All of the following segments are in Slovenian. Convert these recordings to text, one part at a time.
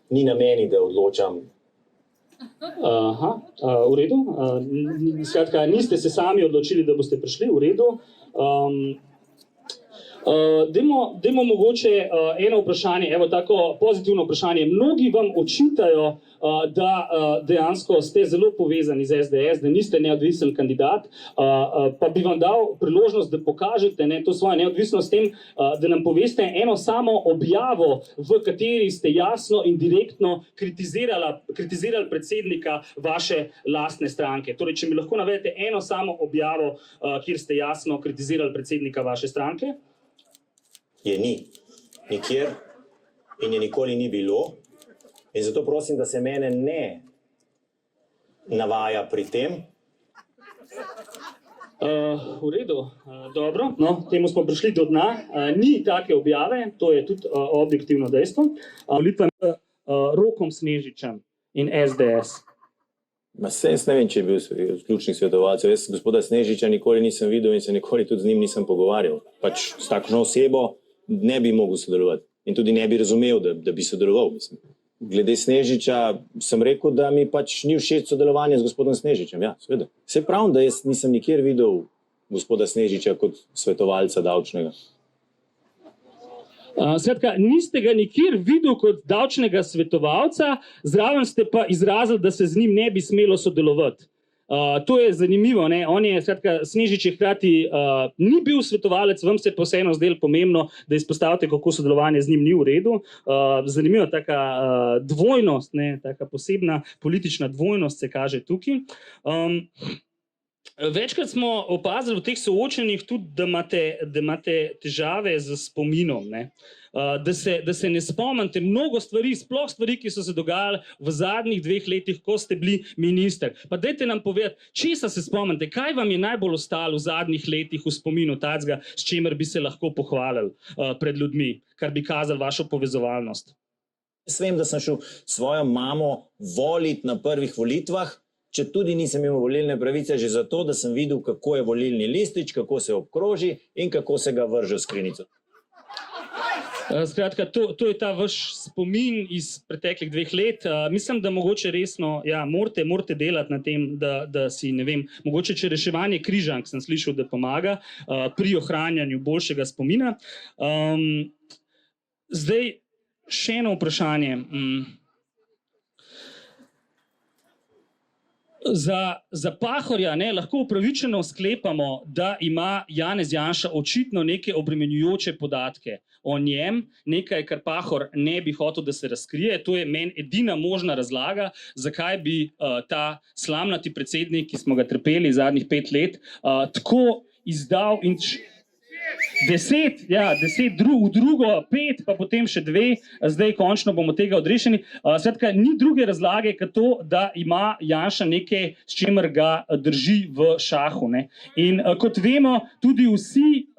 ni na meni, da odločam. V redu. Skratka, niste se sami odločili, da boste prišli, v redu. Dajmo mogoče eno vprašanje, evo tako pozitivno vprašanje. Mnogi vam očitajo, da dejansko ste zelo povezani z SDS, da niste neodvisen kandidat, pa bi vam dal priložnost, da pokažete to svojo neodvisnost s tem, da nam poveste eno samo objavo, v kateri ste jasno in direktno kritizirali predsednika vaše lastne stranke. Torej, če mi lahko navedete eno samo objavo, kjer ste jasno kritizirali predsednika vaše stranke. Je ni. Nikjer in je nikoli ni bilo. In zato prosim, da se mene ne navaja pri tem. V redu, dobro. No, temu smo prišli do dna. Ni take objave, to je tudi objektivno dejstvo. Volitve med Rokom Snežičem in SDS. Jaz ne vem, če je bil ključnih svetovalcev. Jaz gospoda Snežiča nikoli nisem videl in se nikoli tudi z njim nisem pogovarjal. Pač s takšno osebo ne bi mogel sodelovati in tudi ne bi razumel, da bi sodeloval. Mislim. Glede Snežiča sem rekel, da mi pač ni všeč sodelovanje z gospodom Snežičem. Ja, seveda. Se pravim, da jaz nisem nikjer videl gospoda Snežiča kot svetovalca davčnega. Skratka, niste ga nikjer videl kot davčnega svetovalca, zraven ste pa izrazili, da se z njim ne bi smelo sodelovati. To je zanimivo, ne? On je, skratka, Snežič je hkrati ni bil svetovalec, vam se pa vseeno zdelo pomembno, da izpostavite, kako sodelovanje z njim ni v redu. Zanimiva taka dvojnost, ne? Taka posebna politična dvojnost se kaže tukaj. Večkrat smo opazili v teh soočenjih tudi, da imate težave z spominom, ne? Da se ne spomnite mnogo stvari, sploh stvari, ki so se dogajale v zadnjih 2 letih, ko ste bili minister. Pa dajte nam povedati, česa se spomnite, kaj vam je najbolj ostalo v zadnjih letih v spominu tacga, s čimer bi se lahko pohvalili pred ljudmi, kar bi kazali vašo povezovalnost. Jaz vem, da sem šel svojo mamo voliti na prvih volitvah, če tudi nisem imel volilne pravice, že zato, da sem videl, kako je volilni listič, kako se obkroži in kako se ga vrže v skrinjico. Skratka, to je ta vaš spomin iz preteklih 2 let. Mislim, da mogoče resno, ja, morate delati na tem, da si, ne vem, mogoče če reševanje križank sem slišal, da pomaga pri ohranjanju boljšega spomina. Zdaj, še eno vprašanje. Za Pahorja lahko upravičeno sklepamo, da ima Janez Janša očitno neke obremenjujoče podatke o njem, nekaj, kar Pahor ne bi hotel, da se razkrije. To je meni edina možna razlaga, zakaj bi ta slamnati predsednik, ki smo ga trpeli zadnjih 5 let, tako izdal in 10, v drugo 5, pa potem še 2, zdaj končno bomo tega odrešeni. Skratka, ni druge razlage, kot to, da ima Janša nekaj, s čimer ga drži v šahu. Ne? In kot vemo, tudi vsi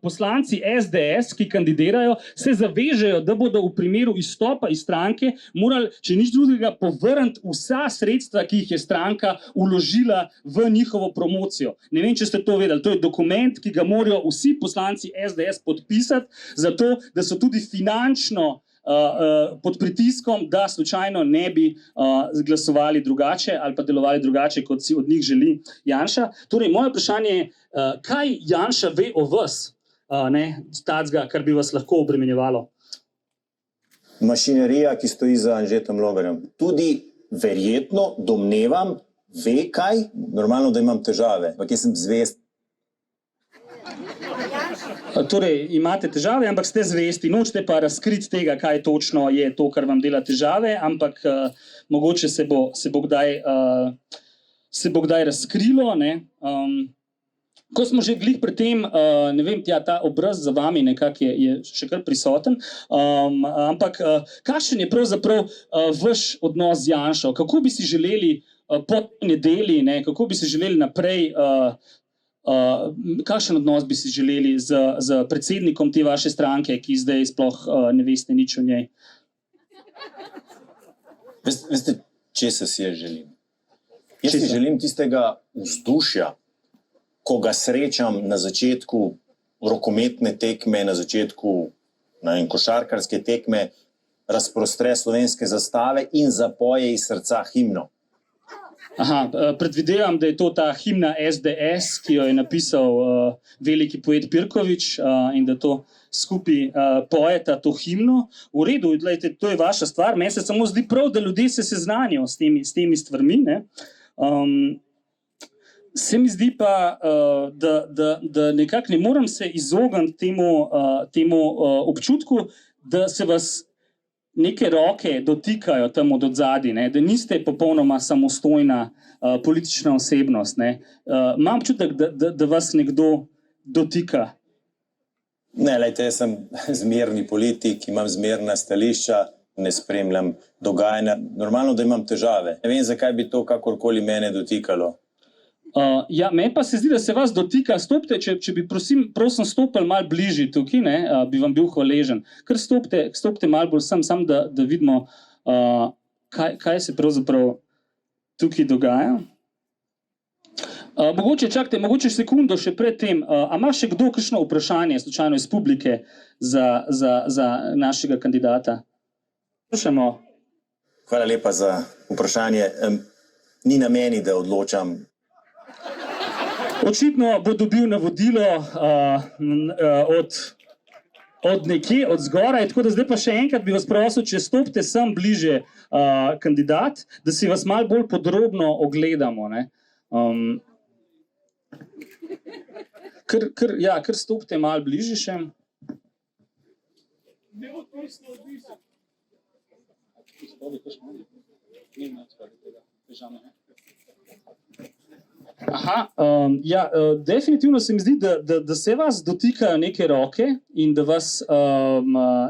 poslanci SDS, ki kandidirajo, se zavežejo, da bodo v primeru izstopa iz stranke morali, če nič drugega, povrniti vsa sredstva, ki jih je stranka vložila v njihovo promocijo. Ne vem, če ste to vedeli. To je dokument, ki ga morajo vsi poslanci SDS podpisati, zato da so tudi finančno pod pritiskom, da slučajno ne bi glasovali drugače ali pa delovali drugače, kot si od njih želi Janša. Torej, moje vprašanje je, kaj Janša ve o vas, tacga, kar bi vas lahko obremenjevalo? Mašinerija, ki stoji za Anžetom Logarjem. Tudi verjetno, domnevam, ve kaj, normalno, da imam težave, ampak jaz sem zvest. Torej, imate težave, ampak ste zvesti, nočete pa razkriti tega, kaj točno je to, kar vam dela težave, ampak mogoče se bo kdaj razkrilo. Ne? Ko smo že glih pri tem, ne vem, ta obraz za vami nekako je še kar prisoten, ampak kakšen je pravzaprav vaš odnos z Janšo? Kako bi si želeli po nedelji, kako bi si želeli naprej, kakšen odnos bi si želeli z predsednikom te vaše stranke, ki zdaj sploh ne veste nič o njej? Veste, česa si jaz želim? Jaz si želim tistega vzdušja, ko ga srečam na začetku rokometne tekme, na začetku košarkarske tekme, razprostre slovenske zastave in zapoje iz srca himno. Aha, predvidevam, da je to ta himna SDS, ki jo je napisal veliki poet Pirkovič in da to skupaj pojeta to himno. V redu, glejte, to je vaša stvar. Meni se samo zdi prav, da ljudje se seznanijo s temi stvarmi. Ne? Se mi zdi pa, da nekako ne morem se izogniti temu občutku, da se vas neke roke dotikajo tam od odzadi, ne? Da niste popolnoma samostojna politična osebnost. Ne? Imam občutek, da vas nekdo dotika. Ne, lejte, jaz sem zmerni politik, imam zmerna stališča, ne spremljam dogajanja. Normalno, da imam težave. Ne vem, zakaj bi to kakorkoli mene dotikalo. Ja, meni pa se zdi, da se vas dotika. Stopite, če bi prosim stopili malo bližje tukaj, ne, bi vam bil hvaležen. Kar stopite malo bolj sam da vidimo, kaj se pravzaprav tukaj dogaja. Mogoče sekundo še pred tem. A ima še kdo kakšno vprašanje, slučajno iz publike, za našega kandidata? Slušamo. Hvala lepa za vprašanje. Ni na meni, da odločam. Očitno bo dobil navodilo od nekje, od zgoraj, tako da zdaj pa še enkrat bi vas prosil, če stopite sem bliže kandidat, da si vas malo bolj podrobno ogledamo. Ne? Kar stopite malo bliže še. Aha, definitivno se mi zdi, da se vas dotikajo neke roke in da vas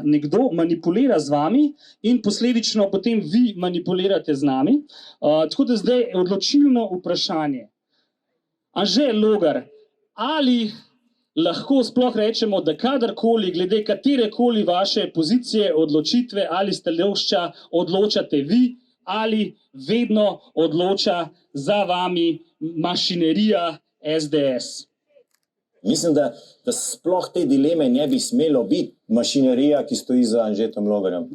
nekdo manipulira z vami in posledično potem vi manipulirate z nami. Tako da zdaj je odločilno vprašanje. Anže Logar, ali lahko sploh rečemo, da kadarkoli, glede katerekoli vaše pozicije, odločitve ali stališča odločate vi, ali vedno odloča za vami mašinerija SDS? Mislim, da sploh te dileme ne bi smelo biti mašinerija, ki stoji za Anžetom Logarjem.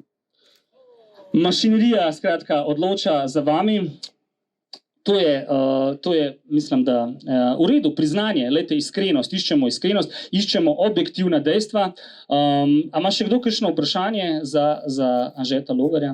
Mašinerija, skratka, odloča za vami. To je, mislim, da v redu, priznanje, lejte, iskrenost, iščemo objektivna dejstva. A ima še kdo kakšno vprašanje za Anžeta Logarja?